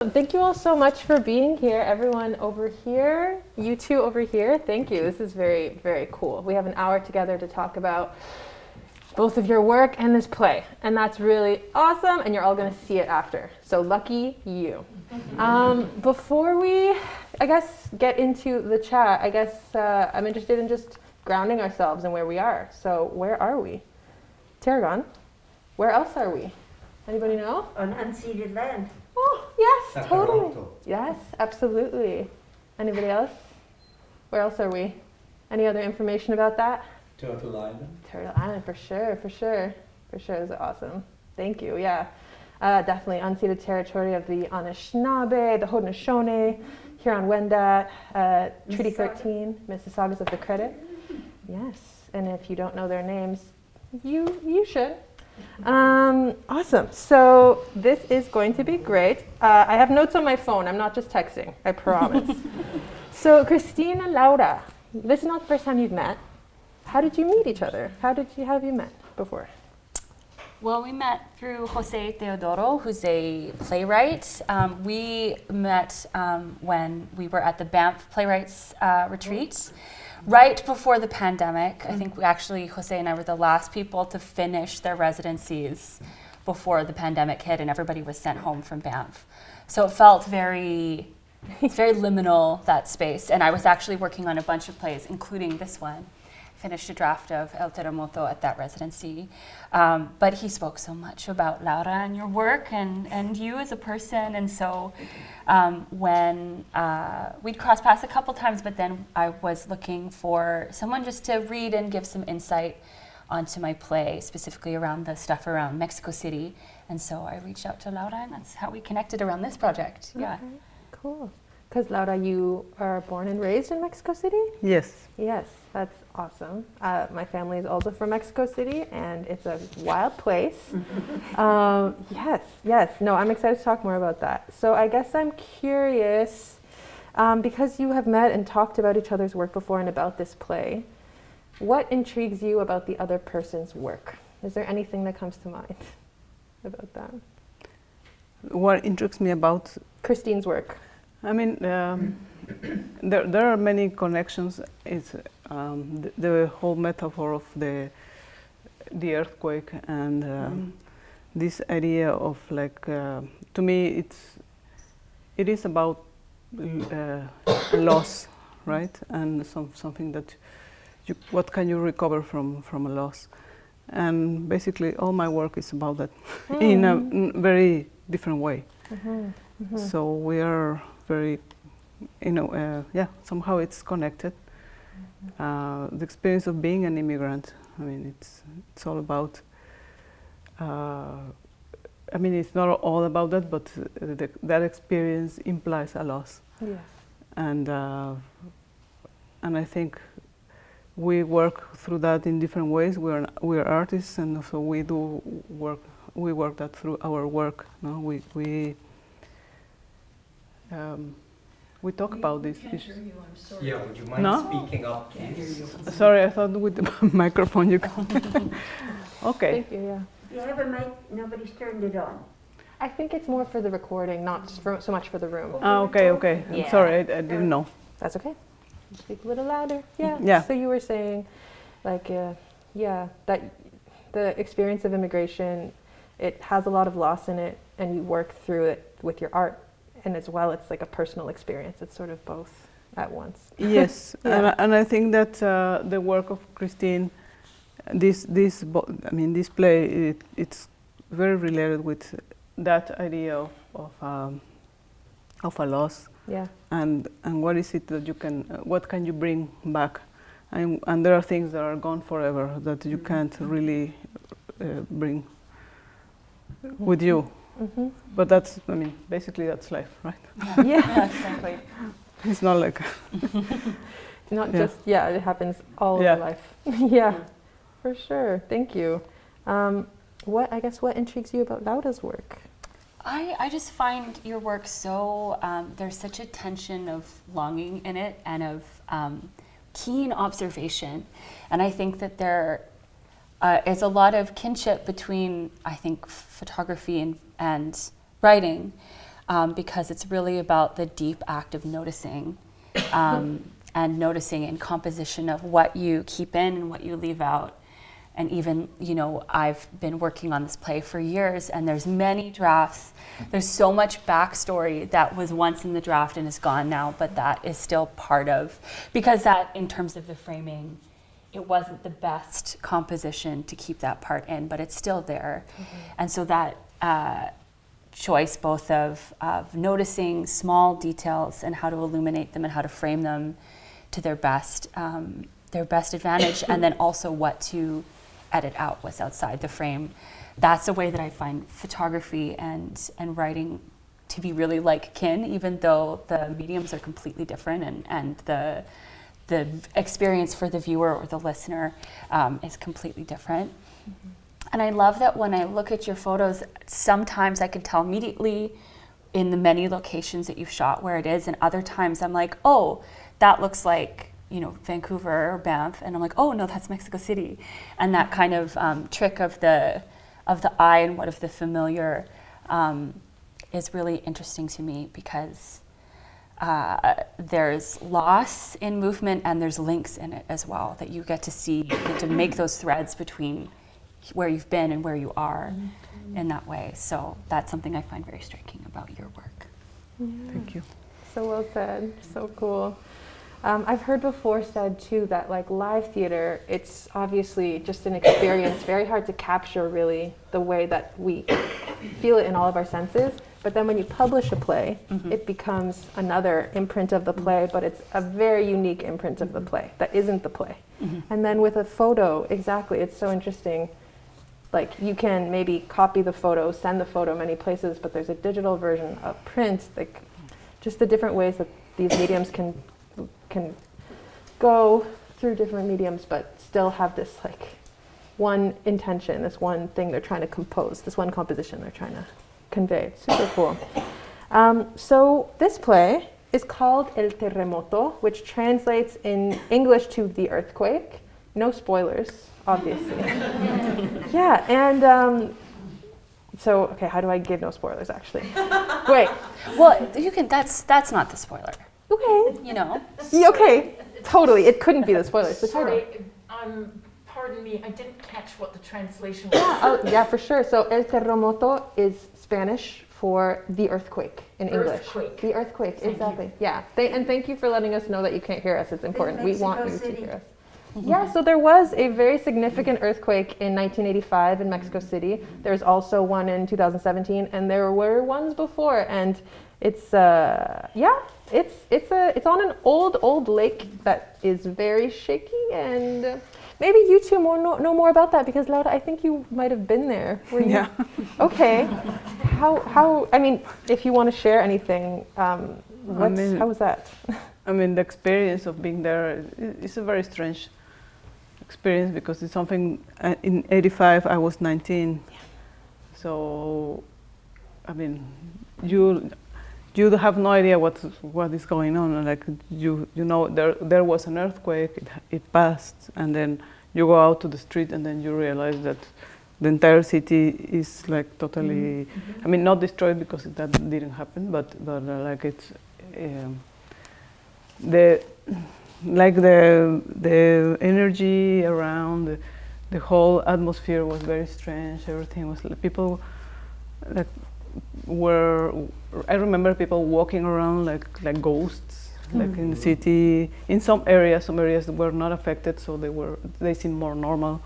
Thank you all so much for being here. Everyone over here, you two over here, thank you. This is very, very cool. We have an hour together to talk about both of your work and this play, and that's really awesome, and you're all going to see it after. So lucky you. Before we, I guess, get into the chat, I guess I'm interested in just grounding ourselves and where we are. So where are we? Tarragon. Where else are we? Anybody know? On unceded land. Oh, yes, totally. Terremoto. Yes, absolutely. Anybody else? Where else are we? Any other information about that? Turtle Island. Turtle Island, for sure. This is awesome. Thank you, yeah. Definitely unceded territory of the Anishinaabe, the Haudenosaunee, Huron-Wendat, Treaty 13, Mississaugas of the Credit. Yes, and if you don't know their names, you should. Awesome. So this is going to be great. I have notes on my phone. I'm not just texting, I promise. So Christine and Laura, this is not the first time you've met. How did you meet each other? How have you met before? Well, we met through Jose Teodoro, who's a playwright. We met when we were at the Banff Playwrights Retreat. Right before the pandemic. I think Jose and I were the last people to finish their residencies before the pandemic hit and everybody was sent home from Banff. So it felt it's very liminal, that space. And I was actually working on a bunch of plays, including this one. Finished a draft of El Terremoto at that residency. But he spoke so much about Laura and your work and you as a person. And so when we'd crossed paths a couple times, but then I was looking for someone just to read and give some insight onto my play, specifically around the stuff around Mexico City. And so I reached out to Laura, and that's how we connected around this project. Okay, Yeah. cool. Because Laura, you are born and raised in Mexico City? Yes. Yes, that's awesome. My family is also from Mexico City, and it's a wild place. Yes. No, I'm excited to talk more about that. So I guess I'm curious, because you have met and talked about each other's work before and about this play, what intrigues you about the other person's work? Is there anything that comes to mind about that? What intrigues me about Christine's work. I mean, there are many connections. It's the whole metaphor of the earthquake and this idea of to me it is about loss, right? And something that what can you recover from a loss? And basically, all my work is about that in a very different way. So we are very, somehow it's connected. The experience of being an immigrant, I mean, it's all about, it's not all about that, but that experience implies a loss. Yeah. And I think we work through that in different ways. We're artists, and so we work that through our work. No, we talk about this. Can't hear you, I'm sorry. Yeah, would you mind speaking up, please? Sorry, I thought with the microphone you can. Okay. Thank you, yeah. You have a mic, nobody's turned it on. I think it's more for the recording, not so much for the room. Okay. Yeah. I'm sorry, I didn't know. That's okay. Speak a little louder. Yeah. Yeah. So you were saying, that the experience of immigration, it has a lot of loss in it, and you work through it with your art, and as well, it's like a personal experience. It's sort of both at once. Yes, Yeah. and I think that the work of Christine, this play, it's very related with that idea of a loss. Yeah. And what is it that you can, what can you bring back? And there are things that are gone forever that you can't really bring with you. Mm-hmm. But that's, basically that's life, right? Yeah. Exactly. It's not like... Not Yeah. just, it happens all Yeah. of life. Yeah, for sure. Thank you. What intrigues you about Laura's work? I just find your work so, there's such a tension of longing in it and of keen observation. And I think that there is a lot of kinship between, I think, photography and writing. because it's really about the deep act of noticing, and noticing in composition of what you keep in and what you leave out. And even, you know, I've been working on this play for years, and there's many drafts. There's so much backstory that was once in the draft and is gone now, but that is still part of, because that, in terms of the framing, it wasn't the best composition to keep that part in, but it's still there. And so that choice both of noticing small details and how to illuminate them and how to frame them to their best advantage, and then also what to edit out, what's outside the frame. That's a way that I find photography and writing to be really like kin, even though the mediums are completely different, and the experience for the viewer or the listener is completely different. And I love that when I look at your photos, sometimes I can tell immediately in the many locations that you've shot where it is, and other times I'm like, oh, that looks like, you know, Vancouver or Banff, and I'm like, oh no, that's Mexico City. And that kind of trick of the eye and what of the familiar is really interesting to me, because there's loss in movement and there's links in it as well that you get to see, you get to make those threads between where you've been and where you are in that way. So that's something I find very striking about your work. Yeah. Thank you. So well said. So cool. I've heard before said too that like live theater, it's obviously just an experience, very hard to capture really the way that we feel it in all of our senses. But then when you publish a play, it becomes another imprint of the play, but it's a very unique imprint of the play that isn't the play. And then with a photo, exactly, it's so interesting. Like you can maybe copy the photo, send the photo many places, but there's a digital version, a print, like just the different ways that these mediums can go through different mediums, but still have this like one intention, this one thing they're trying to compose, this one composition they're trying to convey. It's super cool. So this play is called El Terremoto, which translates in English to the earthquake. No spoilers, obviously. Yeah, and so okay, how do I give no spoilers actually? Wait. Well, you can. That's not the spoiler. Okay. You know. Yeah, okay. Totally. It couldn't be the spoilers. The title. Sorry, pardon me. I didn't catch what the translation was. Oh, yeah, for sure. So El Terremoto is Spanish for the earthquake in English. Earthquake. The earthquake, Thank exactly. you. Yeah. And thank you for letting us know that you can't hear us. It's important. We want you Mexico to hear City. us. Yeah, so there was a very significant earthquake in 1985 in Mexico City. There's also one in 2017, and there were ones before. And it's it's on an old lake that is very shaky, and maybe you two know more about that, because Laura, I think you might have been there. Were you? Yeah. Okay. How? I mean, if you want to share anything, how was that? I mean, the experience of being there is a very strange experience, because it's something, in 85 I was 19. Yeah. So, I mean, you have no idea what is going on. And like you know, there was an earthquake, it passed, and then you go out to the street and then you realize that the entire city is like totally, I mean, not destroyed, because that didn't happen, but like it's, the energy around, the whole atmosphere was very strange. Everything was, people like I remember people walking around like ghosts, like in the city. In some areas were not affected, so they seemed more normal.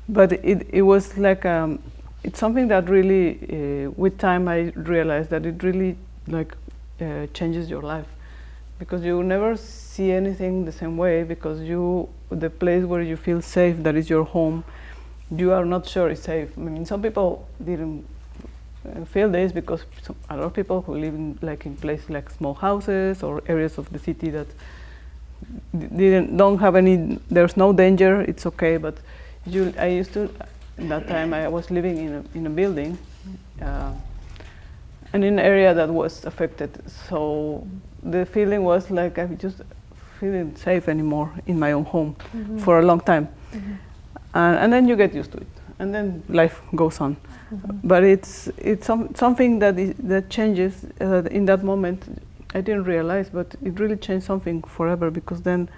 But it was like it's something that really, with time, I realized that it really like changes your life, because you never see anything the same way, because the place where you feel safe, that is your home, you are not sure it's safe. I mean, some people didn't feel this, because a lot of people who live in places like small houses or areas of the city that don't have any, there's no danger, it's okay. But I used to, at that time I was living in a building and in an area that was affected, so the feeling was like I just feeling safe anymore in my own home for a long time. And then you get used to it, and then life goes on. But it's something that changes in that moment. I didn't realize, but it really changed something forever, because then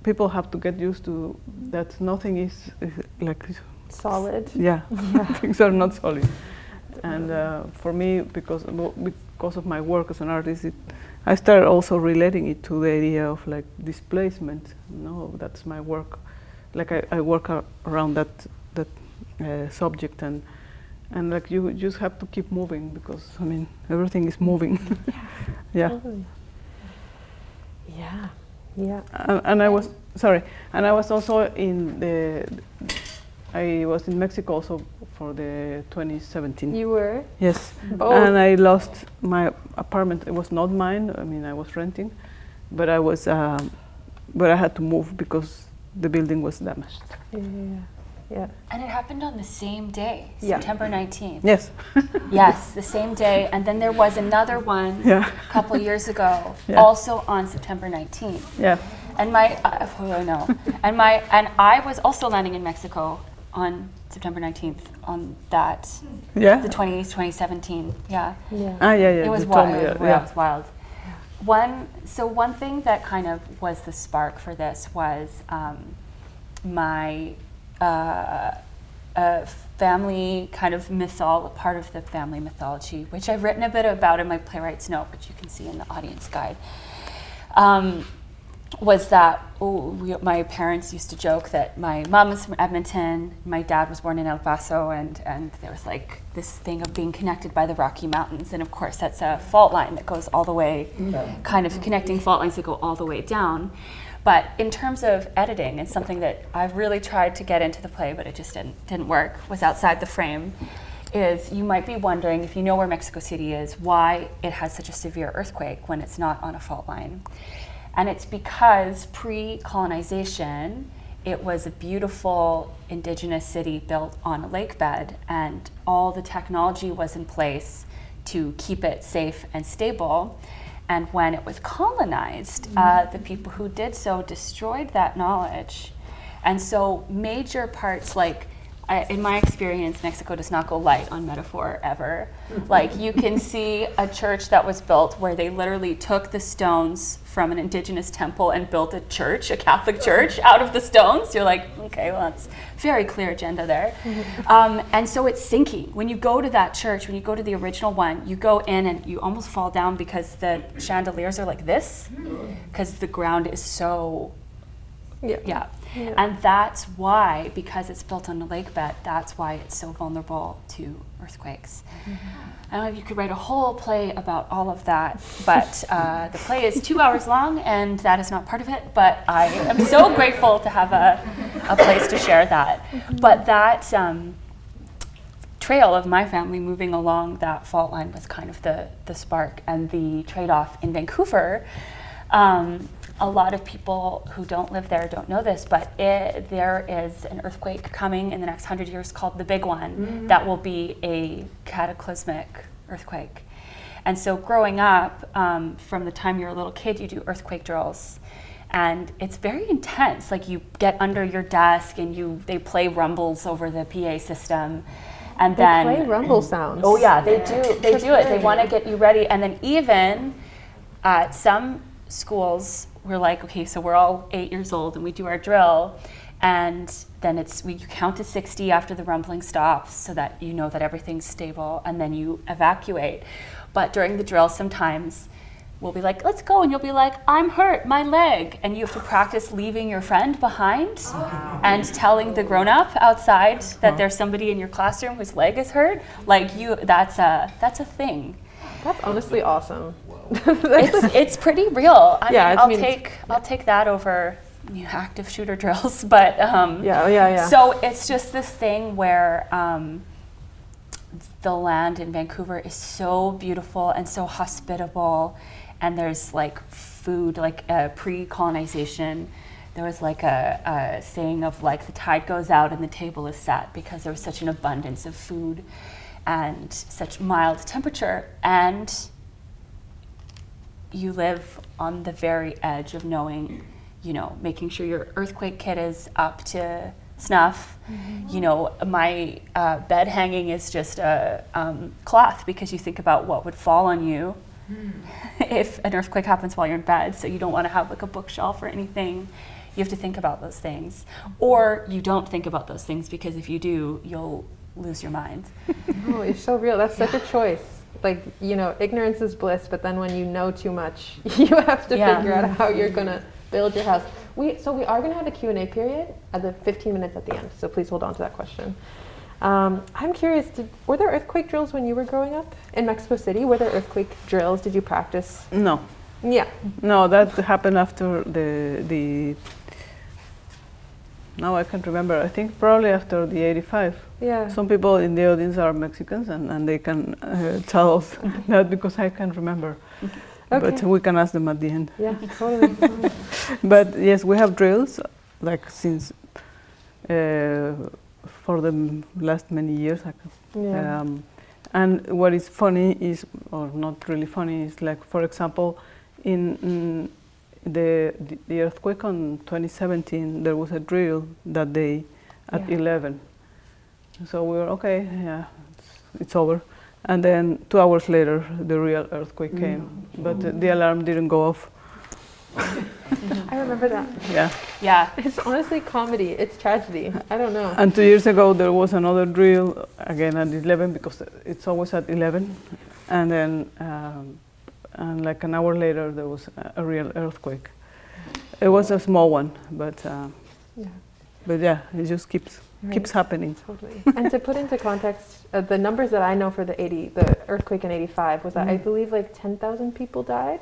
people have to get used to that nothing is like Solid. yeah, things are not solid. And for me, because of my work as an artist, I started also relating it to the idea of like displacement. No, that's my work. Like I work around that subject, and like you just have to keep moving, because I mean everything is moving. Yeah. Totally. Yeah. Yeah. And I was and I was also I was in Mexico also for the 2017. You were? Yes. Both. And I lost my apartment. It was not mine. I mean, I was renting, but I was, but I had to move because the building was damaged. Yeah. And it happened on the same day, Yeah. September 19th. Yes. Yes, the same day. And then there was another one Yeah. a couple years ago, Yeah. also on September 19th. Yeah. And and I was also landing in Mexico on September 19th on that, Yeah. the 2017. Yeah. Yeah. Ah, yeah. It was you told wild. me, It was wild. One thing that kind of was the spark for this was my family kind of part of the family mythology, which I've written a bit about in my playwright's note, which you can see in the audience guide. Was that my parents used to joke that my mom was from Edmonton, my dad was born in El Paso, and there was like this thing of being connected by the Rocky Mountains, and of course that's a fault line that goes all the way, kind of connecting fault lines that go all the way down. But in terms of editing, and something that I've really tried to get into the play, but it just didn't work, was outside the frame, is you might be wondering, if you know where Mexico City is, why it has such a severe earthquake when it's not on a fault line. And it's because pre-colonization, it was a beautiful indigenous city built on a lake bed, and all the technology was in place to keep it safe and stable. And when it was colonized, the people who did so destroyed that knowledge. And so major parts, like in my experience, Mexico does not go light on metaphor ever. Like you can see a church that was built where they literally took the stones from an indigenous temple and built a church, a Catholic church, out of the stones. You're like, okay, well, that's very clear agenda there. And so it's sinking. When you go to that church, when you go to the original one, you go in and you almost fall down because the chandeliers are like this, because the ground is so, yeah. And that's why, because it's built on a lake bed, that's why it's so vulnerable to earthquakes. I don't know if you could write a whole play about all of that, but the play is 2 hours long, and that is not part of it, but I am so grateful to have a place to share that. But that trail of my family moving along that fault line was kind of the spark, and the trade-off in Vancouver. A lot of people who don't live there don't know this, but there is an earthquake coming in the next 100 years called the Big One that will be a cataclysmic earthquake. And so growing up, from the time you're a little kid, you do earthquake drills. And it's very intense. Like you get under your desk and they play rumbles over the PA system. And then They play rumble sounds. Oh yeah, they do. They do it. They want to get you ready. And then even at some schools, we're like, okay, so we're all 8 years old and we do our drill, and then you count to 60 after the rumbling stops so that you know that everything's stable, and then you evacuate. But during the drill, sometimes we'll be like, let's go, and you'll be like, I'm hurt, my leg, and you have to practice leaving your friend behind and telling the grown-up outside that there's somebody in your classroom whose leg is hurt. Like that's a thing. That's honestly awesome. It's pretty real. I mean, it's I'll take that over active shooter drills. But yeah. So it's just this thing where the land in Vancouver is so beautiful and so hospitable, and there's like food, like pre-colonization. There was like a saying of like the tide goes out and the table is set, because there was such an abundance of food and such mild temperature, and you live on the very edge of knowing, making sure your earthquake kit is up to snuff. You know, my bed hanging is just a cloth, because you think about what would fall on you if an earthquake happens while you're in bed. So you don't want to have like a bookshelf or anything. You have to think about those things. Or you don't think about those things, because if you do, you'll lose your mind. Oh, it's so real. That's such a choice. Like, you know, ignorance is bliss, but then when you know too much, you have to figure out how you're going to build your house. So we are going to have a Q&A period at the 15 minutes at the end, so please hold on to that question. I'm curious, were there earthquake drills when you were growing up in Mexico City? Were there earthquake drills? Did you practice? No. Yeah. No, that happened after the now I can't remember. I think probably after the 85. Yeah. Some people in the audience are Mexicans, and they can tell us that, because I can't remember. Okay. But we can ask them at the end. Yeah, totally. But yes, we have drills, like since for the last many years. Yeah. And what is funny is, or not really funny, is like, for example, in the earthquake on 2017, there was a drill that day at 11. So we were okay, yeah, it's over. And then 2 hours later, the real earthquake came, but the alarm didn't go off. I remember that. Yeah. Yeah. It's honestly comedy. It's tragedy. I don't know. And 2 years ago, there was another drill, again at 11, because it's always at 11. And then, and like an hour later, there was a real earthquake. It was a small one, but yeah, it just keeps happening. Totally. And to put into context, the numbers that I know for the earthquake in '85 was that I believe like 10,000 people died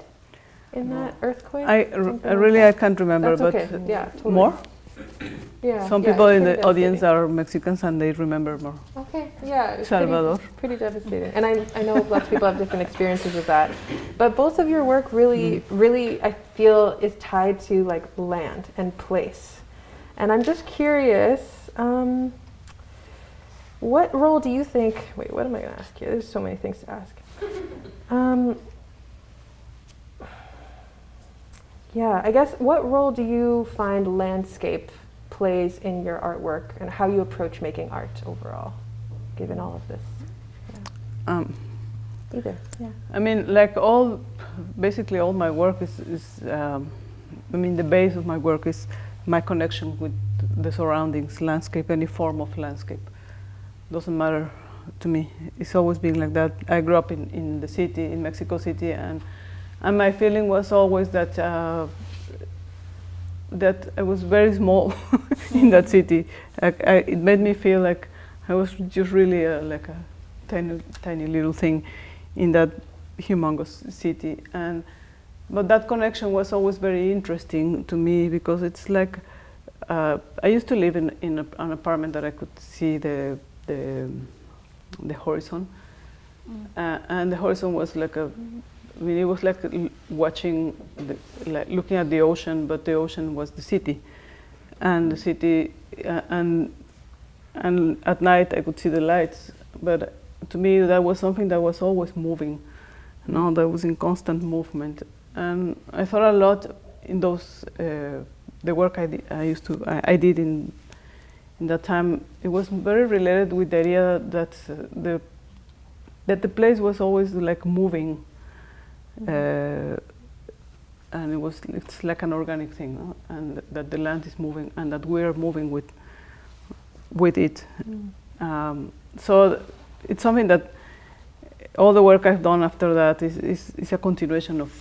in that earthquake. I can't remember, That's but okay. Yeah, totally. more. Yeah. Some people in the audience are Mexicans, and they remember more. Okay, yeah. It's Salvador. Pretty devastating. And I know lots of people have different experiences with that. But both of your work really, I feel, is tied to like land and place. And I'm just curious, what role do you think, wait, what am I going to ask you? There's so many things to ask. Yeah, I guess, what role do you find landscape plays in your artwork, and how you approach making art overall, given all of this? Yeah. Either, yeah. I mean, like basically all my work is I mean, the base of my work is my connection with the surroundings, landscape, any form of landscape. Doesn't matter to me. It's always been like that. I grew up in the city, in Mexico City, and my feeling was always that that I was very small in that city. It made me feel like I was just really like a tiny little thing in that humongous city. But that connection was always very interesting to me, because it's like I used to live in an apartment that I could see the horizon, and the horizon was like I mean, it was like watching, like looking at the ocean, but the ocean was the city, and the city, and at night I could see the lights. But to me, that was something that was always moving, you know, that was in constant movement. And I thought a lot in those the work I did in that time. It was very related with the idea that the place was always like moving. And it's like an organic thing, no? And that the land is moving, and that we are moving with it. So it's something that all the work I've done after that is a continuation of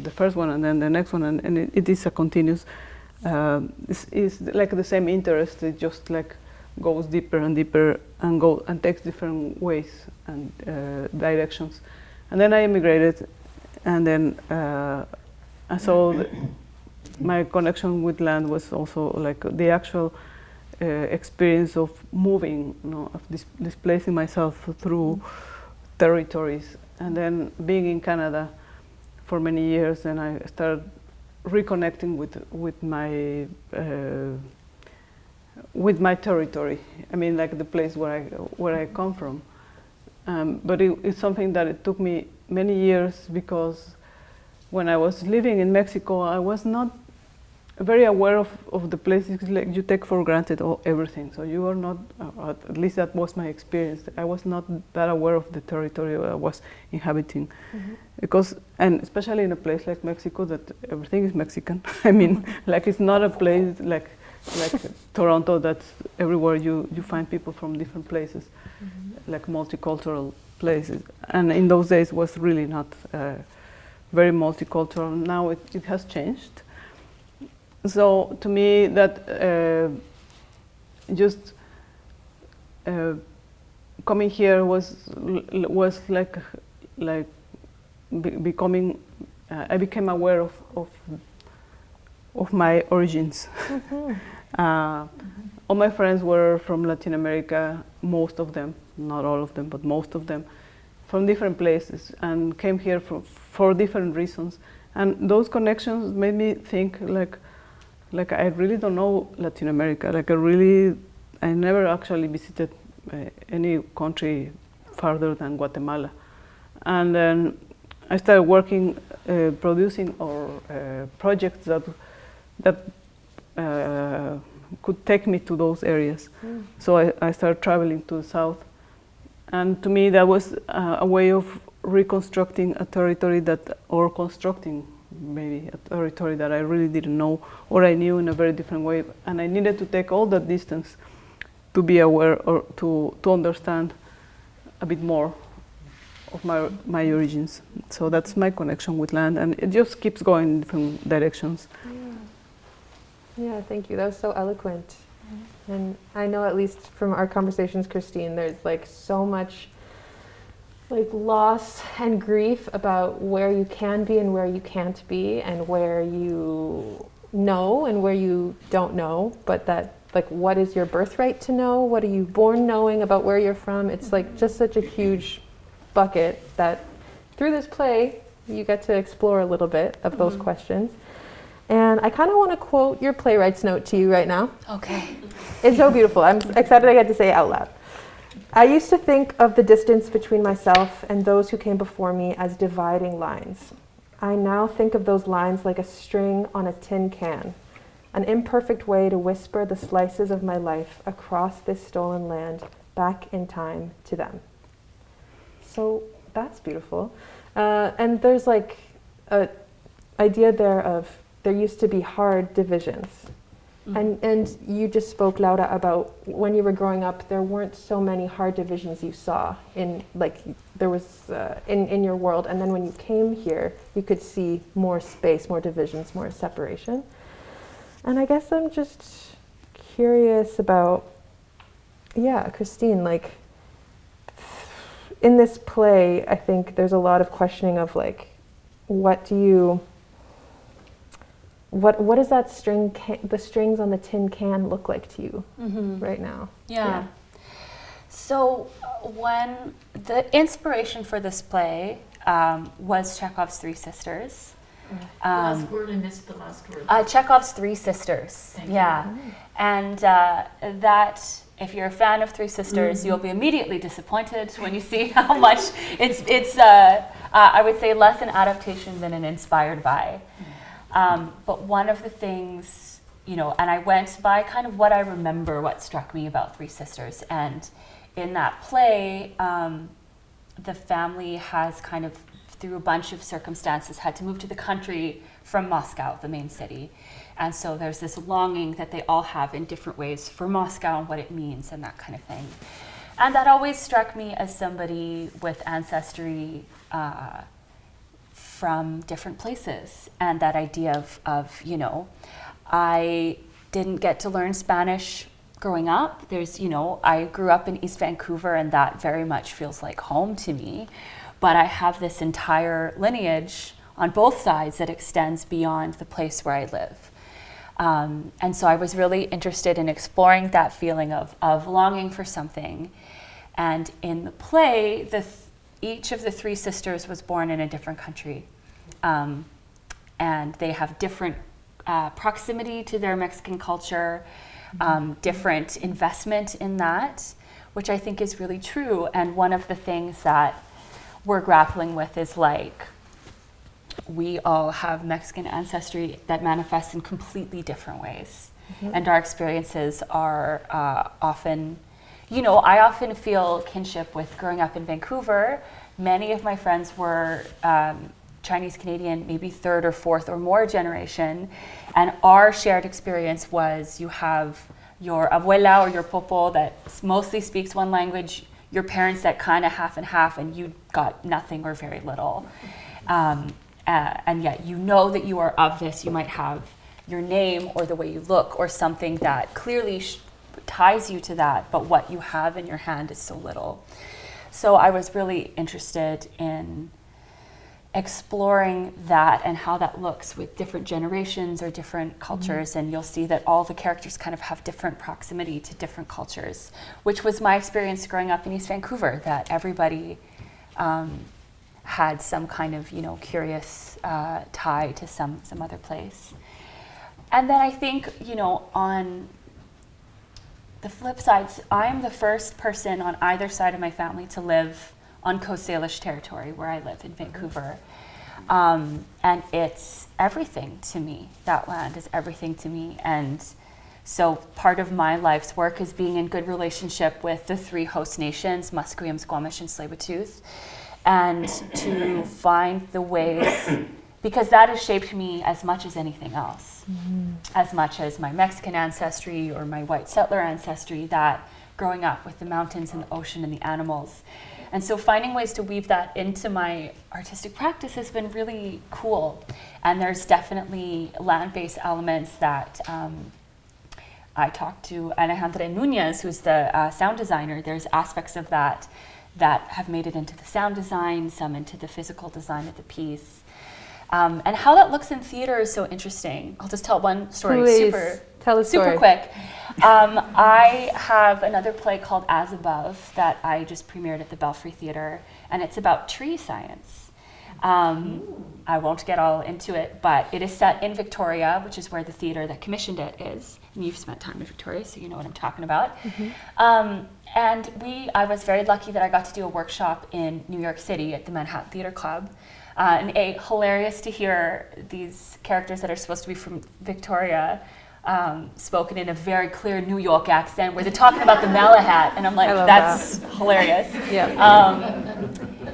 the first one, and then the next one, and it is a continuous. It's like the same interest. It just like goes deeper and deeper, and takes different ways and directions. And then I immigrated. And then, so my connection with land was also like the actual experience of moving, you know, of displacing myself through territories. And then being in Canada for many years, and I started reconnecting with my territory. I mean, like the place where I come from. But it's something that it took me many years, because when I was living in Mexico, I was not very aware of the places. Like you take for granted everything. So you are not, at least that was my experience. I was not that aware of the territory I was inhabiting, because, and especially in a place like Mexico, that everything is Mexican. I mean, like it's not a place like Toronto, that's everywhere you find people from different places, like multicultural places. And in those days was really not very multicultural. Now it has changed. So to me, that just coming here was like becoming. I became aware of my origins. All my friends were from Latin America, most of them, not all of them, but most of them, from different places, and came here for different reasons. And those connections made me think like I really don't know Latin America. Like I never actually visited any country farther than Guatemala. And then I started working, producing projects that could take me to those areas. So I started traveling to the south. And to me, that was a way of reconstructing a territory or constructing maybe a territory that I really didn't know, or I knew in a very different way. And I needed to take all that distance to be aware or to understand a bit more of my origins. So that's my connection with land, and it just keeps going in different directions. Yeah, thank you. That was so eloquent. And I know, at least from our conversations, Christine, there's like so much like loss and grief about where you can be and where you can't be, and where you know and where you don't know, but that like, what is your birthright to know? What are you born knowing about where you're from? It's like just such a huge bucket that through this play you get to explore a little bit of those questions. And I kind of want to quote your playwright's note to you right now. Okay. It's so beautiful. I'm excited I get to say it out loud. I used to think of the distance between myself and those who came before me as dividing lines. I now think of those lines like a string on a tin can, an imperfect way to whisper the slices of my life across this stolen land back in time to them. So that's beautiful. And there's like an idea there of there used to be hard divisions. And you just spoke, Laura, about when you were growing up, there weren't so many hard divisions you saw in, like, there was in your world. And then when you came here, you could see more space, more divisions, more separation. And I guess I'm just curious about, Christine, like, in this play, I think there's a lot of questioning of, like, what does that the strings on the tin can look like to you right now? Yeah. So when the inspiration for this play was Chekhov's Three Sisters. Last word, I missed the last word. Chekhov's Three Sisters. Thank you. And that, if you're a fan of Three Sisters, you'll be immediately disappointed when you see how much it's I would say less an adaptation than an inspired by. But one of the things, and I went by kind of what I remember, what struck me about Three Sisters. And in that play, the family has kind of, through a bunch of circumstances, had to move to the country from Moscow, the main city. And so there's this longing that they all have in different ways for Moscow and what it means and that kind of thing. And that always struck me as somebody with ancestry from different places, and that idea of I didn't get to learn Spanish growing up. There's, I grew up in East Vancouver, and that very much feels like home to me, but I have this entire lineage on both sides that extends beyond the place where I live. And so I was really interested in exploring that feeling of longing for something. And in the play, each of the three sisters was born in a different country. And they have different proximity to their Mexican culture, different investment in that, which I think is really true. And one of the things that we're grappling with is like, we all have Mexican ancestry that manifests in completely different ways. And our experiences are often, I often feel kinship with growing up in Vancouver. Many of my friends were Chinese Canadian, maybe third or fourth or more generation. And our shared experience was you have your abuela or your popo that mostly speaks one language, your parents that kind of half and half, and you got nothing or very little. And yet you know that you are of this. You might have your name or the way you look or something that clearly ties you to that, but what you have in your hand is so little. So I was really interested in exploring that and how that looks with different generations or different cultures, and you'll see that all the characters kind of have different proximity to different cultures, which was my experience growing up in East Vancouver, that everybody had some kind of curious tie to some other place. And then I think on the flip side, I'm the first person on either side of my family to live on Coast Salish territory, where I live in Vancouver. And it's everything to me. That land is everything to me. And so part of my life's work is being in good relationship with the three host nations, Musqueam, Squamish, and Tsleil-Waututh, and to find the ways, because that has shaped me as much as anything else, as much as my Mexican ancestry or my white settler ancestry, that growing up with the mountains and the ocean and the animals. And so finding ways to weave that into my artistic practice has been really cool. And there's definitely land-based elements that I talked to Alejandra Nunez, who's the sound designer. There's aspects of that have made it into the sound design, some into the physical design of the piece. And how that looks in theater is so interesting. I'll just tell one story. Please, tell a story. Super quick. I have another play called As Above that I just premiered at the Belfry Theatre, and it's about tree science. I won't get all into it, but it is set in Victoria, which is where the theatre that commissioned it is. And you've spent time in Victoria, so you know what I'm talking about. And I was very lucky that I got to do a workshop in New York City at the Manhattan Theatre Club. And hilarious to hear these characters that are supposed to be from Victoria spoken in a very clear New York accent where they're talking about the Malahat, and I'm like, that's hilarious.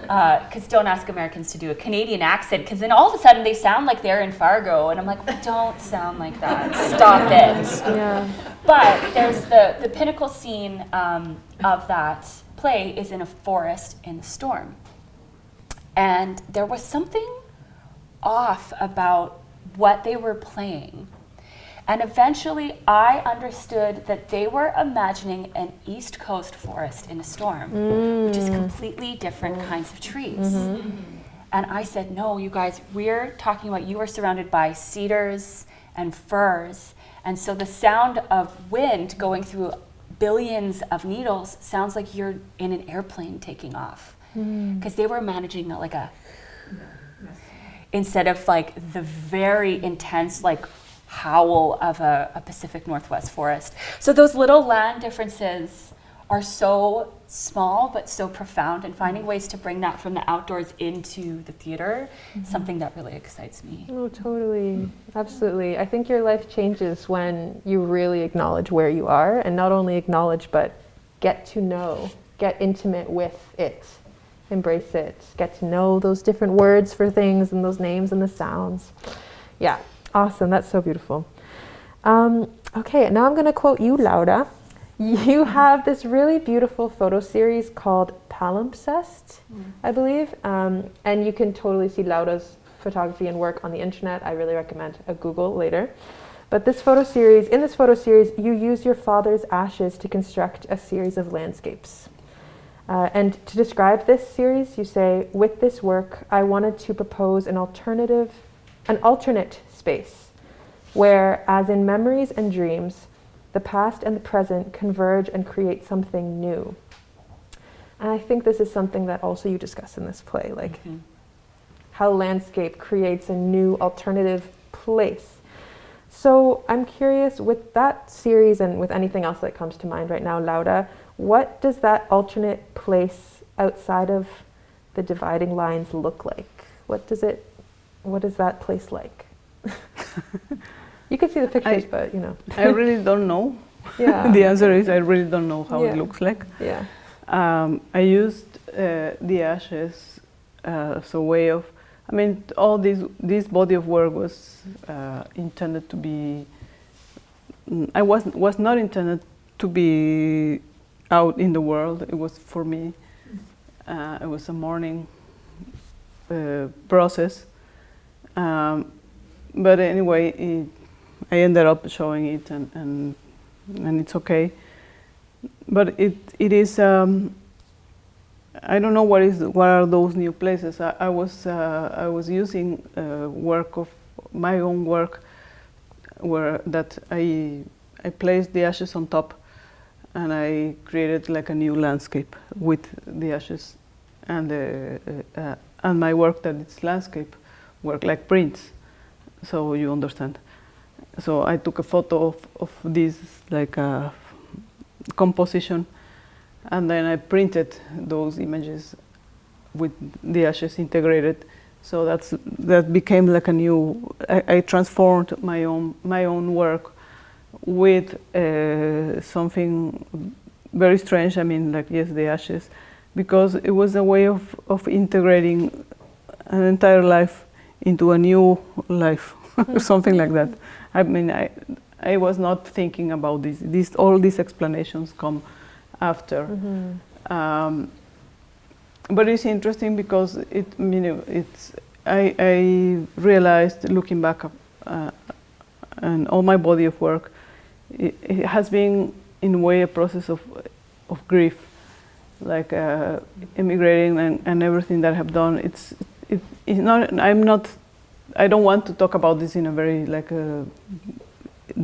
Because don't ask Americans to do a Canadian accent, because then all of a sudden they sound like they're in Fargo, and I'm like, we don't sound like that. Stop it. Yeah. But there's the pinnacle scene of that play is in a forest in the storm. And there was something off about what they were playing. And eventually I understood that they were imagining an East Coast forest in a storm, which is completely different kinds of trees. And I said, no, you guys, we're talking about you are surrounded by cedars and firs. And so the sound of wind going through billions of needles sounds like you're in an airplane taking off. Because they were managing like instead of like the very intense like howl of a Pacific Northwest forest. So those little land differences are so small but so profound, and finding ways to bring that from the outdoors into the theater, something that really excites me. Oh, totally. Absolutely. I think your life changes when you really acknowledge where you are, and not only acknowledge, but get to know, get intimate with it. Embrace it, get to know those different words for things and those names and the sounds. Yeah, awesome, that's so beautiful. Okay, now I'm gonna quote you, Laura. You have this really beautiful photo series called Palimpsest, I believe, and you can totally see Laura's photography and work on the internet. I really recommend a Google later. But in this photo series, you use your father's ashes to construct a series of landscapes. And to describe this series, you say, with this work, I wanted to propose an alternate space, where, as in memories and dreams, the past and the present converge and create something new. And I think this is something that also you discuss in this play, like how landscape creates a new alternative place. So I'm curious, with that series and with anything else that comes to mind right now, Laura, what does that alternate place outside of the dividing lines look like? What does it what is that place like? You can see the pictures, but you know. I really don't know. Yeah. The answer is I really don't know how it looks like. Yeah. I used the ashes as a way of, I mean, all this body of work was intended to be, I was not intended to be out in the world. It was for me. It was a mourning process. But anyway, I ended up showing it, and it's okay. But it is. I don't know what are those new places. I was using work of my own work, where that I placed the ashes on top, and I created like a new landscape with the ashes, and my work that it's landscape work like prints, so you understand. So I took a photo of this like a composition, and then I printed those images with the ashes integrated. So that became like a new. I transformed my own work with something very strange. I mean, like yes, the ashes, because it was a way of integrating an entire life into a new life, something like that. I mean, I was not thinking about this. All these explanations come after. But it's interesting because I realized looking back and all my body of work, it has been in a way a process of grief, like immigrating and everything that I have done. It's not. I don't want to talk about this in a very like a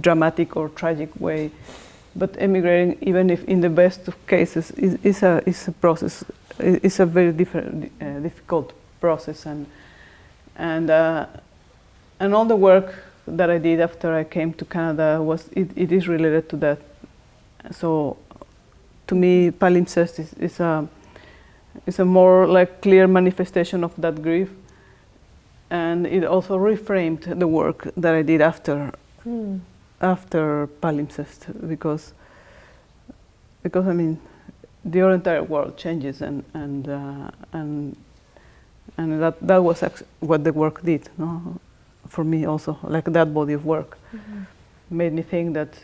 dramatic or tragic way, but emigrating, even if in the best of cases, is a process. It's a very difficult process, and all the work that I did after I came to Canada it is related to that. So, to me, palimpsest is a more like clear manifestation of that grief. And it also reframed the work that I did after palimpsest, because I mean, the entire world changes, and that was what the work did, no? For me also, like that body of work made me think that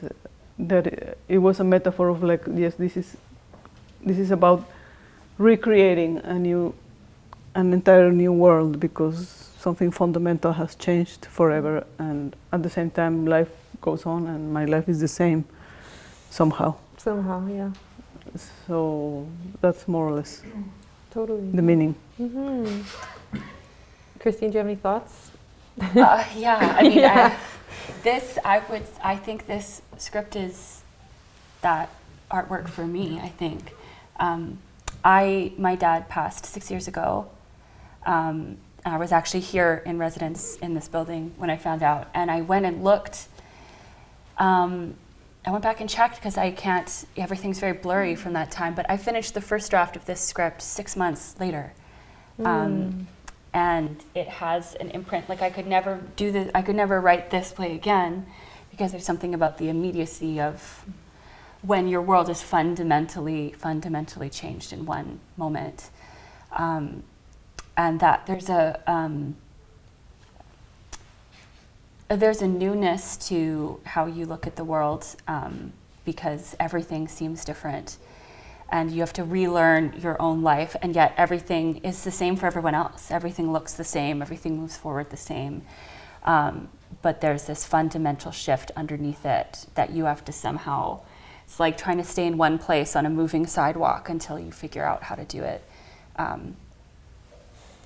it was a metaphor of like, yes, this is about recreating an entire new world, because something fundamental has changed forever, and at the same time life goes on, and my life is the same somehow. Somehow, yeah. So that's more or less Totally. the meaning. Christine, do you have any thoughts? Yeah, I mean, I think this script is that artwork for me, I think. My dad passed 6 years ago. I was actually here in residence in this building when I found out, and I went and looked. I went back and checked because everything's very blurry from that time, but I finished the first draft of this script 6 months later. And it has an imprint, like I could never write this play again, because there's something about the immediacy of when your world is fundamentally changed in one moment. And that there's a newness to how you look at the world, because everything seems different, and you have to relearn your own life, and yet everything is the same for everyone else. Everything looks the same, everything moves forward the same, but there's this fundamental shift underneath it that you have to somehow, it's like trying to stay in one place on a moving sidewalk until you figure out how to do it.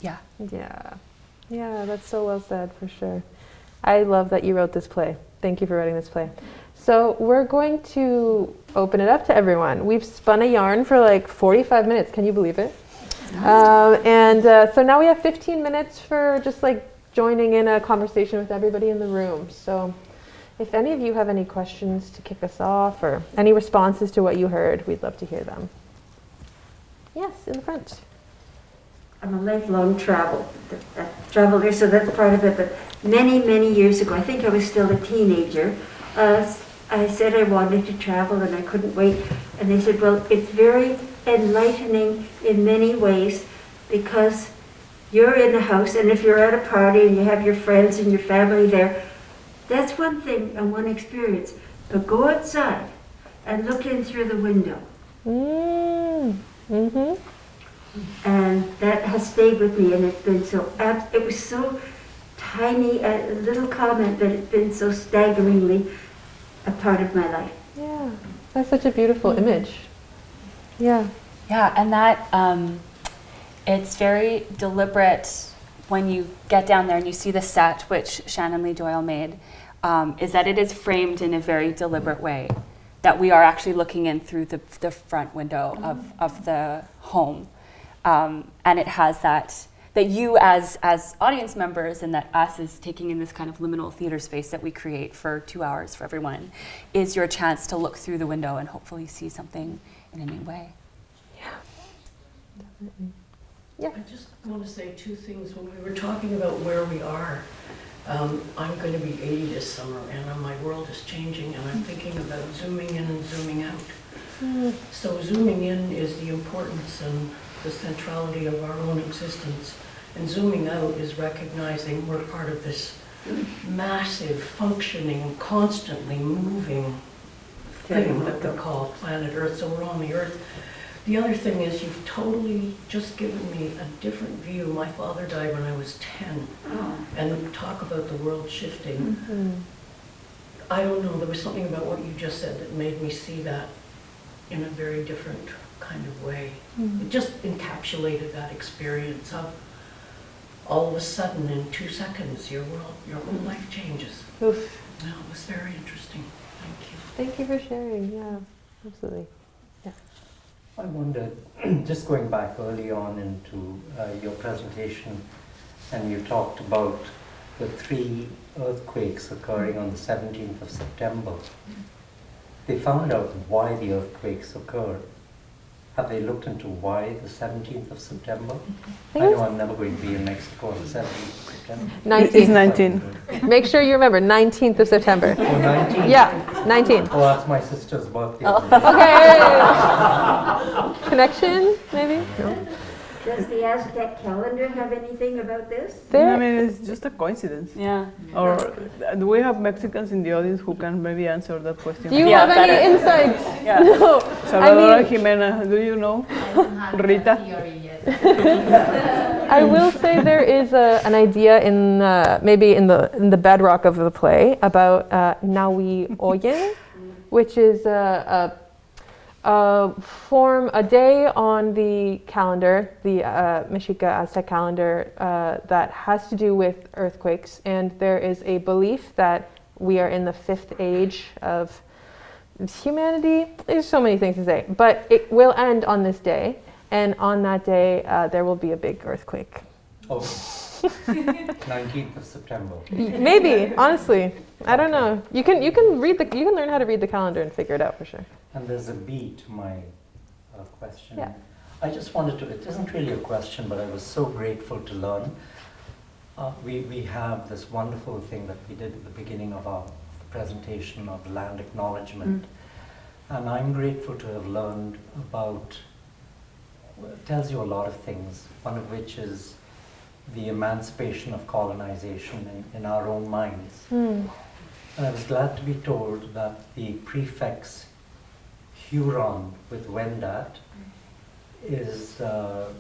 Yeah, that's so well said, for sure. I love that you wrote this play. Thank you for writing this play. So we're going to open it up to everyone. We've spun a yarn for like 45 minutes. Can you believe it? So now we have 15 minutes for just like joining in a conversation with everybody in the room. So if any of you have any questions to kick us off, or any responses to what you heard, we'd love to hear them. Yes, in the front. I'm a lifelong traveler, so that's part of it. But many, many years ago, I think I was still a teenager, I said I wanted to travel and I couldn't wait. And they said, well, it's very enlightening in many ways because you're in the house, and if you're at a party and you have your friends and your family there, that's one thing and one experience. But go outside and look in through the window. Mm-hmm. And that has stayed with me, and it's been so, it was so tiny, a little comment, but it's been so staggeringly a part of my life. Yeah, that's such a beautiful image. Yeah. Yeah, and that it's very deliberate when you get down there and you see the set, which Shannon Lee Doyle made, is that it is framed in a very deliberate way, that we are actually looking in through the front window of the home. And it has that you as audience members, and that us as taking in this kind of liminal theater space that we create for 2 hours for everyone, is your chance to look through the window and hopefully see something in a new way. Yeah. I just want to say two things. When we were talking about where we are, I'm going to be 80 this summer, and my world is changing, and I'm thinking about zooming in and zooming out. So zooming in is the importance and the centrality of our own existence, and zooming out is recognizing we're part of this massive, functioning, constantly moving thing that we call planet Earth. So we're on the Earth. The other thing is you've totally just given me a different view. My father died when I was 10, and talk about the world shifting. I don't know, there was something about what you just said that made me see that in a very different kind of way. It just encapsulated that experience of all of a sudden in 2 seconds your whole life changes. Oof. No, it was very interesting. Thank you. Thank you for sharing. Yeah, absolutely. I wondered, just going back early on into your presentation, and you talked about the 3 earthquakes occurring on the 17th of September. They found out why the earthquakes occurred. Have they looked into why the 17th of September? I know I'm never going to be in Mexico on the 17th of September. 19th. It's 19. Make sure you remember, 19th of September. Oh, 19th? Yeah, 19th. Oh, that's my sister's birthday. Okay. Connection, maybe? No. Does the Aztec calendar have anything about this? I mean, it's just a coincidence. Yeah. Or do we have Mexicans in the audience who can maybe answer that question? Do you Yeah, have any better. insight? Yeah. No. Salvadora Jimena, do you know? Rita? I will say there is an idea in maybe in the bedrock of the play about Nawi Oyen, which is a day on the calendar, the Mexica Aztec calendar, that has to do with earthquakes. And there is a belief that we are in the 5th age of humanity. There's so many things to say, but it will end on this day. And on that day, there will be a big earthquake. Oh, 19th of September. Maybe, honestly, I don't know. You can learn how to read the calendar and figure it out for sure. And there's a B to my question. Yeah. I just wanted to, it isn't really a question, but I was so grateful to learn. We have this wonderful thing that we did at the beginning of our presentation of land acknowledgement. And I'm grateful to have learned about, it tells you a lot of things, one of which is the emancipation of colonization in our own minds. And I was glad to be told that the prefix Huron with Wendat is a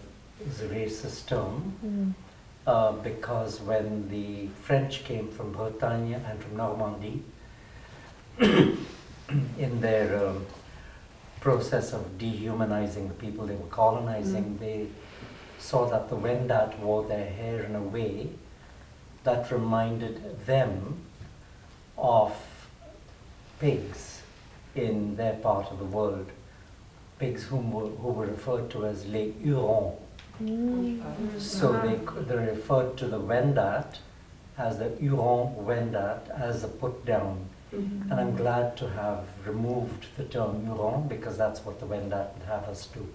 racist term because when the French came from Bretagne and from Normandy in their process of dehumanizing the people they were colonizing, they saw that the Wendat wore their hair in a way that reminded them of pigs in their part of the world, pigs who were referred to as les Hurons. So they referred to the Wendat as the Huron Wendat as a put down Mhm. And I'm glad to have removed the term Huron because that's what the Wendat would have us do.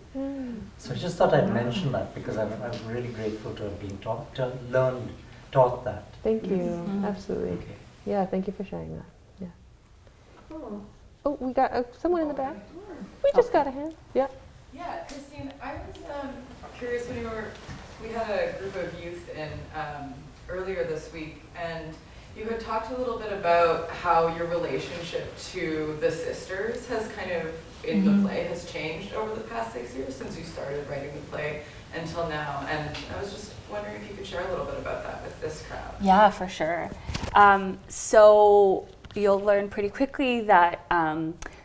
So I just thought I'd mention that because I'm really grateful to have been taught that. Thank you. Mhm. Absolutely. Okay. Yeah, thank you for sharing that. Yeah. Oh. Oh, we got someone in the back. We just got a hand. Yeah. Yeah, Christine, I was curious when we had a group of youth in earlier this week, and you had talked a little bit about how your relationship to the sisters has kind of, in the play, has changed over the past 6 years since you started writing the play until now. And I was just wondering if you could share a little bit about that with this crowd. Yeah, for sure. So you'll learn pretty quickly that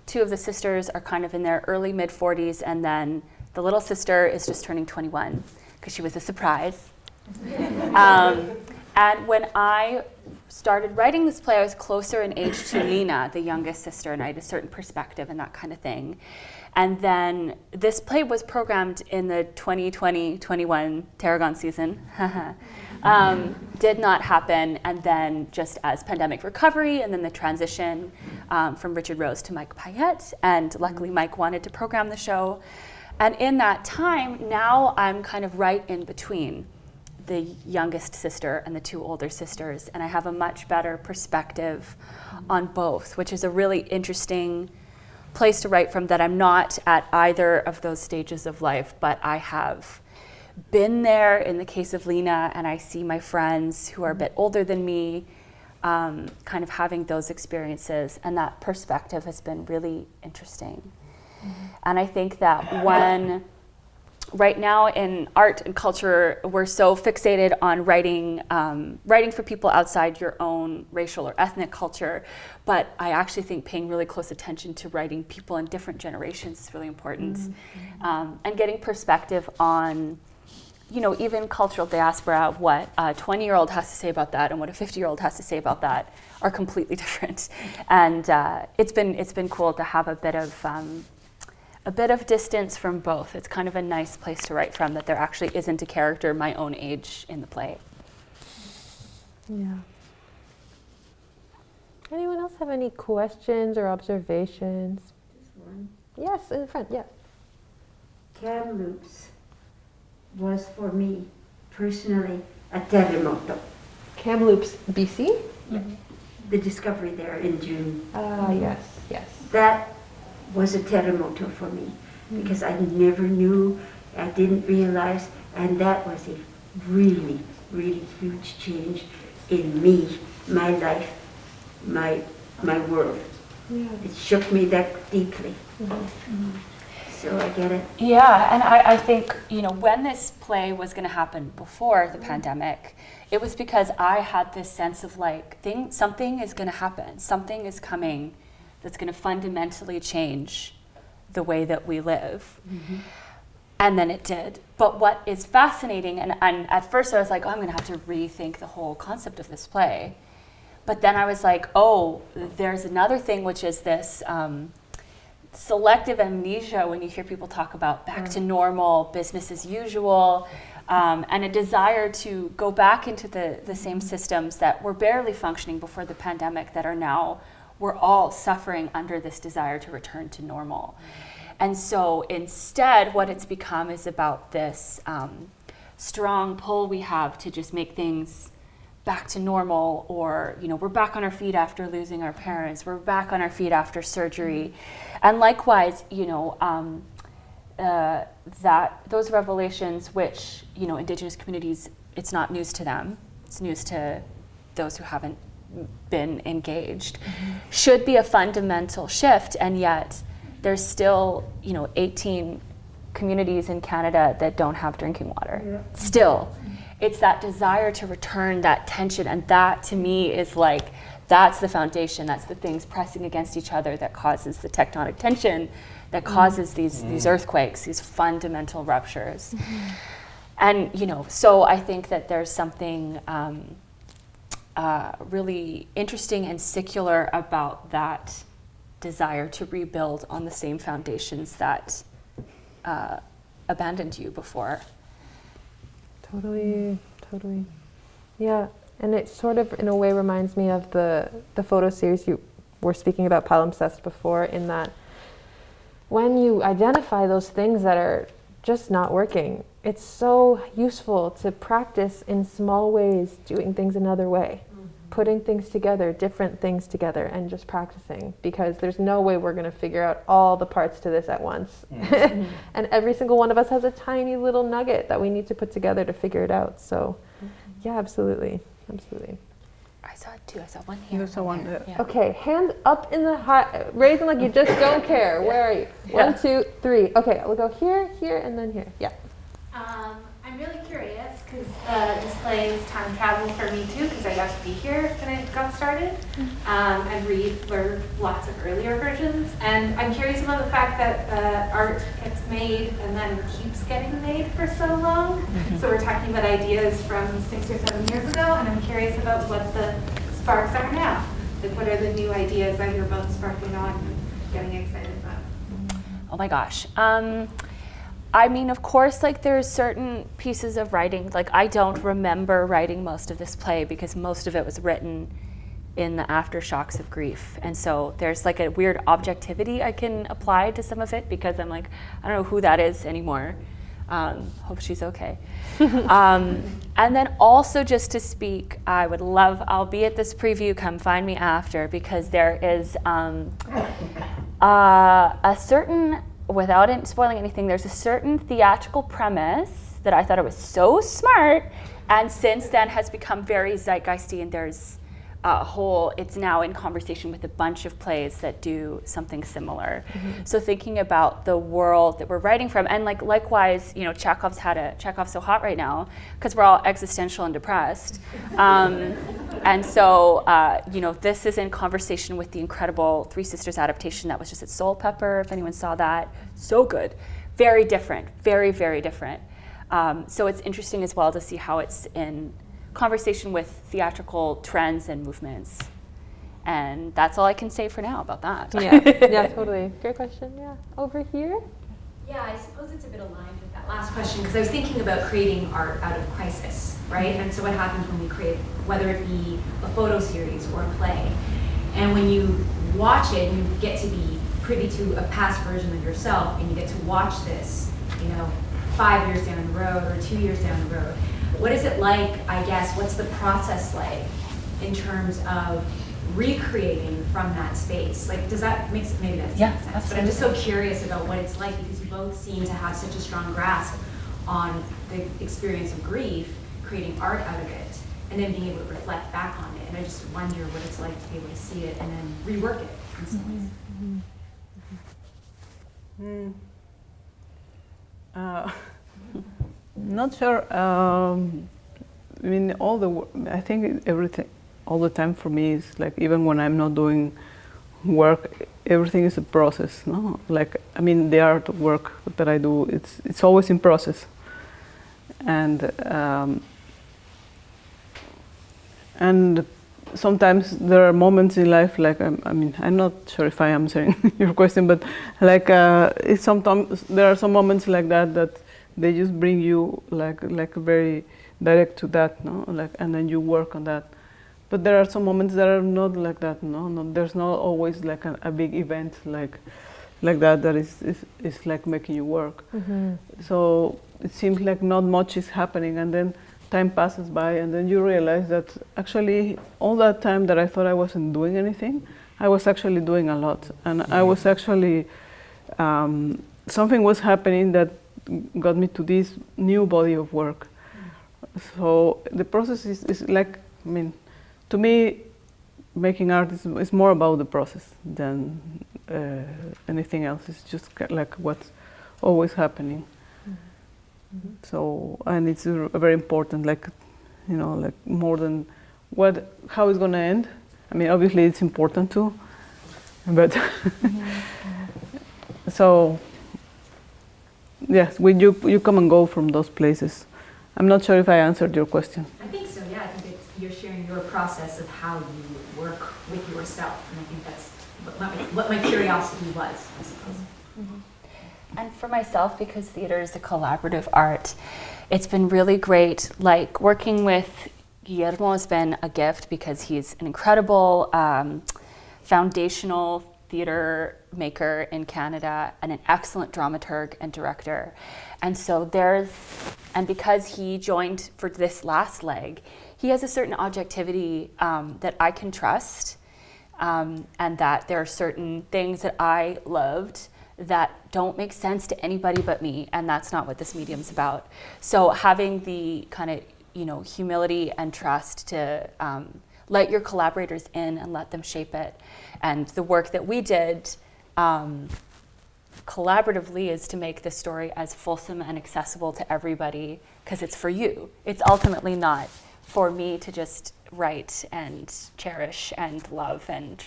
two of the sisters are kind of in their early mid-40s, and then the little sister is just turning 21 because she was a surprise. And when I started writing this play, I was closer in age to Lena, the youngest sister, and I had a certain perspective and that kind of thing. And then this play was programmed in the 2020-21 Tarragon season. Did not happen, and then just as pandemic recovery and then the transition from Richard Rose to Mike Payette, and luckily Mike wanted to program the show. And in that time, now I'm kind of right in between the youngest sister and the two older sisters, and I have a much better perspective on both, which is a really interesting place to write from, that I'm not at either of those stages of life, but I have been there in the case of Lena, and I see my friends who are a bit older than me kind of having those experiences, and that perspective has been really interesting. And I think that when right now in art and culture, we're so fixated on writing for people outside your own racial or ethnic culture, but I actually think paying really close attention to writing people in different generations is really important. And getting perspective on, you know, even cultural diaspora, what a 20-year-old has to say about that and what a 50-year-old has to say about that are completely different. And it's been cool to have a bit of distance from both. It's kind of a nice place to write from, that there actually isn't a character my own age in the play. Yeah. Anyone else have any questions or observations? Just one. Yes, in the front, yeah. Kamloops was for me personally a terremoto. Kamloops, BC? The discovery there in June. Yes, yes. That was a terremoto for me because I never knew, I didn't realize, and that was a really, really huge change in me, my life, my world. Yeah. It shook me that deeply. So I get it. Yeah, and I think, you know, when this play was going to happen before the pandemic, it was because I had this sense of like, something is going to happen, something is coming that's going to fundamentally change the way that we live. And then it did. But what is fascinating, and at first I was like, oh, I'm going to have to rethink the whole concept of this play. But then I was like, oh, there's another thing, which is this selective amnesia when you hear people talk about back to normal, business as usual, and a desire to go back into the same systems that were barely functioning before the pandemic, that are now, we're all suffering under this desire to return to normal. And so instead, what it's become is about this strong pull we have to just make things back to normal, or, you know, we're back on our feet after losing our parents, we're back on our feet after surgery. And likewise, you know, that those revelations, which, you know, Indigenous communities, it's not news to them, it's news to those who haven't been engaged, should be a fundamental shift. And yet there's still, you know, 18 communities in Canada that don't have drinking water. Still, it's that desire to return, that tension, and that to me is like, that's the foundation, that's the things pressing against each other that causes the tectonic tension, that causes these earthquakes, these fundamental ruptures. And, you know, so I think that there's something really interesting and secular about that desire to rebuild on the same foundations that abandoned you before. Totally. Yeah, and it sort of, in a way, reminds me of the photo series you were speaking about palimpsest before, in that when you identify those things that are just not working, it's so useful to practice in small ways, doing things another way, putting things together, different things together, and just practicing, because there's no way we're going to figure out all the parts to this at once. And every single one of us has a tiny little nugget that we need to put together to figure it out. So yeah, absolutely. I saw it too. I saw one here. There's one there. there. Yeah. Okay, hands up in the high, raising like you just don't care. Where are you? 1, 2, 3. Okay, we'll go here, here, and then here. Yeah. I'm really curious because this play is time travel for me too, because I got to be here when it got started and read lots of earlier versions. And I'm curious about the fact that art gets made and then keeps getting made for so long. So we're talking about ideas from 6 or 7 years ago, and I'm curious about what the sparks are now. Like, what are the new ideas that you're both sparking on and getting excited about? Oh my gosh. I mean, of course, like, there's certain pieces of writing, like, I don't remember writing most of this play because most of it was written in the aftershocks of grief. And so there's like a weird objectivity I can apply to some of it, because I'm like, I don't know who that is anymore. Hope she's okay. And then also, just to speak, I'll be at this preview, come find me after, because there is a certain, without spoiling anything, there's a certain theatrical premise that I thought it was so smart, and since then has become very zeitgeisty, and there's it's now in conversation with a bunch of plays that do something similar. So thinking about the world that we're writing from, and like likewise, Chekhov's so hot right now because we're all existential and depressed. And so, this is in conversation with the incredible Three Sisters adaptation that was just at Soul Pepper, if anyone saw that. So good. Very different. Very, very different. So it's interesting as well to see how it's in conversation with theatrical trends and movements. And that's all I can say for now about that. Yeah, totally. Great question. Yeah. Over here? Yeah, I suppose it's a bit aligned with that last question, because I was thinking about creating art out of crisis, right? And so what happens when we create, whether it be a photo series or a play, and when you watch it, you get to be privy to a past version of yourself, and you get to watch this, 5 years down the road or 2 years down the road. What is it like, I guess, what's the process like in terms of recreating from that space? Like, does that make sense? Maybe that doesn't make sense. But I'm just so curious about what it's like, because you both seem to have such a strong grasp on the experience of grief, creating art out of it, and then being able to reflect back on it. And I just wonder what it's like to be able to see it and then rework it in some ways. Not sure. I think everything, all the time for me is like, even when I'm not doing work, everything is a process. No, the art work that I do, it's always in process, and sometimes there are moments in life, like I'm not sure if I am answering your question, but it's sometimes there are some moments like that they just bring you like very direct to that, no? And then you work on that. But there are some moments that are not like that, no. There's not always like a big event like that is like making you work. So it seems like not much is happening, and then time passes by, and then you realize that actually all that time that I thought I wasn't doing anything, I was actually doing a lot, and I was actually something was happening that got me to this new body of work. So the process is like, to me, making art is more about the process than anything else. It's just like what's always happening. So, and it's very important, like more than how it's gonna end. Obviously it's important too, but so. Yes, you come and go from those places. I'm not sure if I answered your question. I think so, yeah. I think you're sharing your process of how you work with yourself, and I think that's what my curiosity was, I suppose. And for myself, because theater is a collaborative art, it's been really great. Like, working with Guillermo has been a gift, because he's an incredible foundational theater maker in Canada and an excellent dramaturg and director. And so because he joined for this last leg, he has a certain objectivity that I can trust, and that there are certain things that I loved that don't make sense to anybody but me, and that's not what this medium's about. So having the kind of, humility and trust to let your collaborators in and let them shape it. And the work that we did collaboratively is to make the story as fulsome and accessible to everybody, because it's for you. It's ultimately not for me to just write and cherish and love and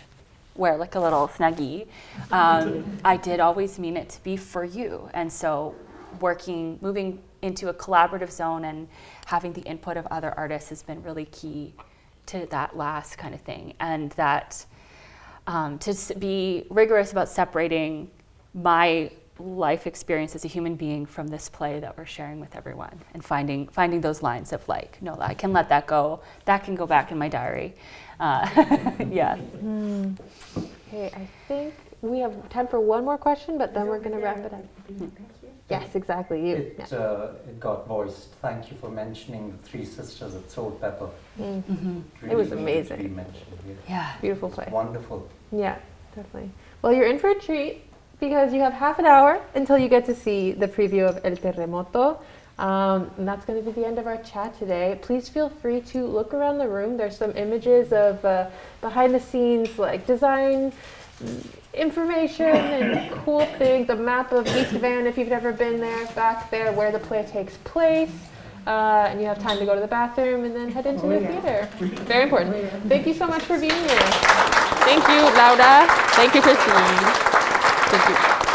wear like a little snuggie. I did always mean it to be for you. And so moving into a collaborative zone and having the input of other artists has been really key to that last kind of thing. And that to be rigorous about separating my life experience as a human being from this play that we're sharing with everyone, and finding those lines of like, no, I can let that go. That can go back in my diary. Yeah. Okay, I think we have time for one more question, but then we're going to wrap it up. Yes, exactly. It got voiced. Thank you for mentioning the three sisters of Soul Pepper. It was needed to be amazing. mentioned here. Yeah. Beautiful play. Wonderful. Yeah, definitely. Well, you're in for a treat because you have half an hour until you get to see the preview of El Terremoto. And that's going to be the end of our chat today. Please feel free to look around the room. There's some images of behind the scenes, like design information and cool things. A map of East Van, if you've never been there, back there where the play takes place. And you have time to go to the bathroom and then head into the theater. Very important. Thank you so much for being here. Thank you, Laura. Thank you, Christine. Thank you.